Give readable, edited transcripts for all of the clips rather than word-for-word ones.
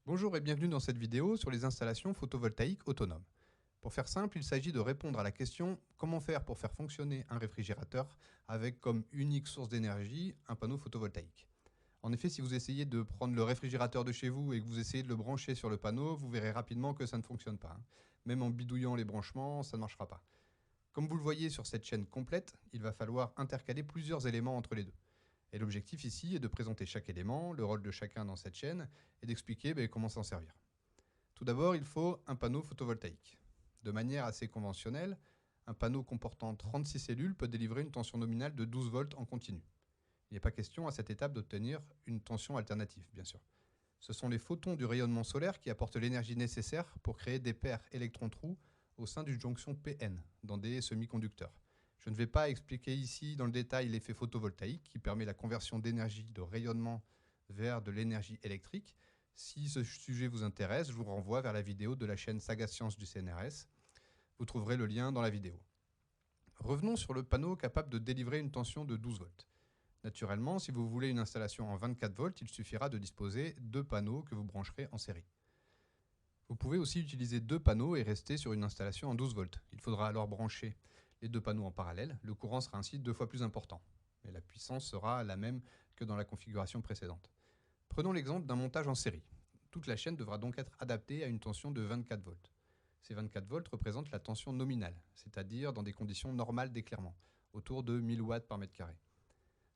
Bonjour et bienvenue dans cette vidéo sur les installations photovoltaïques autonomes. Pour faire simple, il s'agit de répondre à la question comment faire pour faire fonctionner un réfrigérateur avec comme unique source d'énergie un panneau photovoltaïque. En effet, si vous essayez de prendre le réfrigérateur de chez vous et que vous essayez de le brancher sur le panneau, vous verrez rapidement que ça ne fonctionne pas. Même en bidouillant les branchements, ça ne marchera pas. Comme vous le voyez sur cette chaîne complète, il va falloir intercaler plusieurs éléments entre les deux. Et l'objectif ici est de présenter chaque élément, le rôle de chacun dans cette chaîne, et d'expliquer comment s'en servir. Tout d'abord, il faut un panneau photovoltaïque. De manière assez conventionnelle, un panneau comportant 36 cellules peut délivrer une tension nominale de 12 volts en continu. Il n'est pas question à cette étape d'obtenir une tension alternative, bien sûr. Ce sont les photons du rayonnement solaire qui apportent l'énergie nécessaire pour créer des paires électrons-trous au sein d'une jonction PN dans des semi-conducteurs. Je ne vais pas expliquer ici dans le détail l'effet photovoltaïque qui permet la conversion d'énergie de rayonnement vers de l'énergie électrique. Si ce sujet vous intéresse, je vous renvoie vers la vidéo de la chaîne Saga Science du CNRS. Vous trouverez le lien dans la vidéo. Revenons sur le panneau capable de délivrer une tension de 12 volts. Naturellement, si vous voulez une installation en 24 volts, il suffira de disposer de 2 panneaux que vous brancherez en série. Vous pouvez aussi utiliser 2 panneaux et rester sur une installation en 12 volts. Il faudra alors brancher les 2 panneaux en parallèle. Le courant sera ainsi 2 fois plus important. Mais la puissance sera la même que dans la configuration précédente. Prenons l'exemple d'un montage en série. Toute la chaîne devra donc être adaptée à une tension de 24 volts. Ces 24 volts représentent la tension nominale, c'est-à-dire dans des conditions normales d'éclairement, autour de 1000 watts par mètre carré.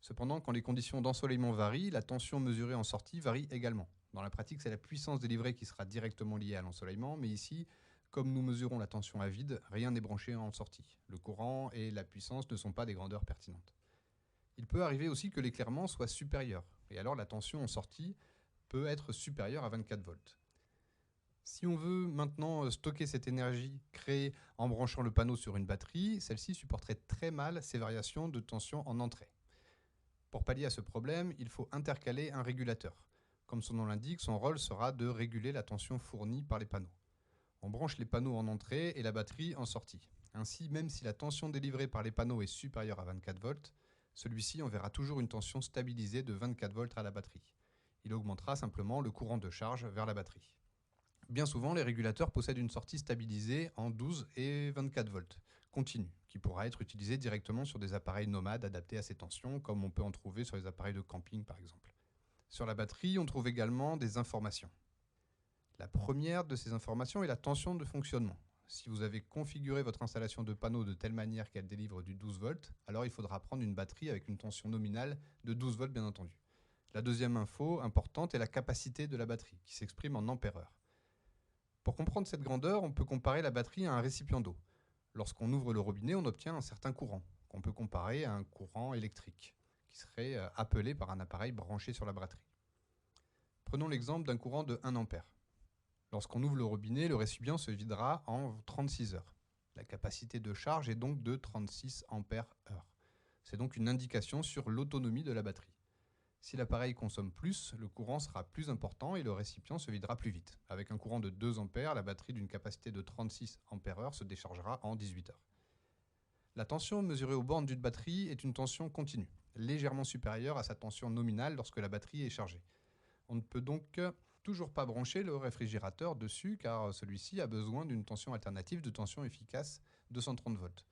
Cependant, quand les conditions d'ensoleillement varient, la tension mesurée en sortie varie également. Dans la pratique, c'est la puissance délivrée qui sera directement liée à l'ensoleillement, mais ici, comme nous mesurons la tension à vide, rien n'est branché en sortie. Le courant et la puissance ne sont pas des grandeurs pertinentes. Il peut arriver aussi que l'éclairement soit supérieur, et alors la tension en sortie peut être supérieure à 24 volts. Si on veut maintenant stocker cette énergie créée en branchant le panneau sur une batterie, celle-ci supporterait très mal ces variations de tension en entrée. Pour pallier à ce problème, il faut intercaler un régulateur. Comme son nom l'indique, son rôle sera de réguler la tension fournie par les panneaux. On branche les panneaux en entrée et la batterie en sortie. Ainsi, même si la tension délivrée par les panneaux est supérieure à 24 volts, celui-ci enverra toujours une tension stabilisée de 24 volts à la batterie. Il augmentera simplement le courant de charge vers la batterie. Bien souvent, les régulateurs possèdent une sortie stabilisée en 12 et 24 volts, continue, qui pourra être utilisée directement sur des appareils nomades adaptés à ces tensions, comme on peut en trouver sur les appareils de camping par exemple. Sur la batterie, on trouve également des informations. La première de ces informations est la tension de fonctionnement. Si vous avez configuré votre installation de panneau de telle manière qu'elle délivre du 12 volts, alors il faudra prendre une batterie avec une tension nominale de 12 volts bien entendu. La deuxième info importante est la capacité de la batterie, qui s'exprime en ampères-heure. Pour comprendre cette grandeur, on peut comparer la batterie à un récipient d'eau. Lorsqu'on ouvre le robinet, on obtient un certain courant, qu'on peut comparer à un courant électrique, qui serait appelé par un appareil branché sur la batterie. Prenons l'exemple d'un courant de 1 ampère. Lorsqu'on ouvre le robinet, le récipient se videra en 36 heures. La capacité de charge est donc de 36 ampères-heure. C'est donc une indication sur l'autonomie de la batterie. Si l'appareil consomme plus, le courant sera plus important et le récipient se videra plus vite. Avec un courant de 2 ampères, la batterie d'une capacité de 36 ampères-heure se déchargera en 18 heures. La tension mesurée aux bornes d'une batterie est une tension continue, légèrement supérieure à sa tension nominale lorsque la batterie est chargée. On ne peut donc toujours pas brancher le réfrigérateur dessus car celui-ci a besoin d'une tension alternative de tension efficace 230 volts.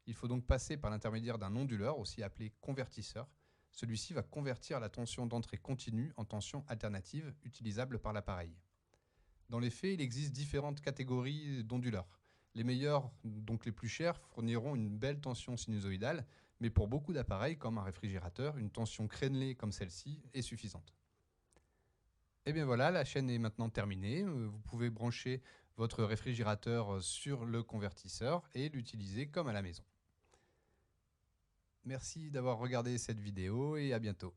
Il faut donc passer par l'intermédiaire d'un onduleur, aussi appelé convertisseur. Celui-ci va convertir la tension d'entrée continue en tension alternative utilisable par l'appareil. Dans les faits, il existe différentes catégories d'onduleurs. Les meilleurs, donc les plus chers, fourniront une belle tension sinusoïdale, mais pour beaucoup d'appareils comme un réfrigérateur, une tension crénelée comme celle-ci est suffisante. Et bien voilà, la chaîne est maintenant terminée. Vous pouvez brancher votre réfrigérateur sur le convertisseur et l'utiliser comme à la maison. Merci d'avoir regardé cette vidéo et à bientôt.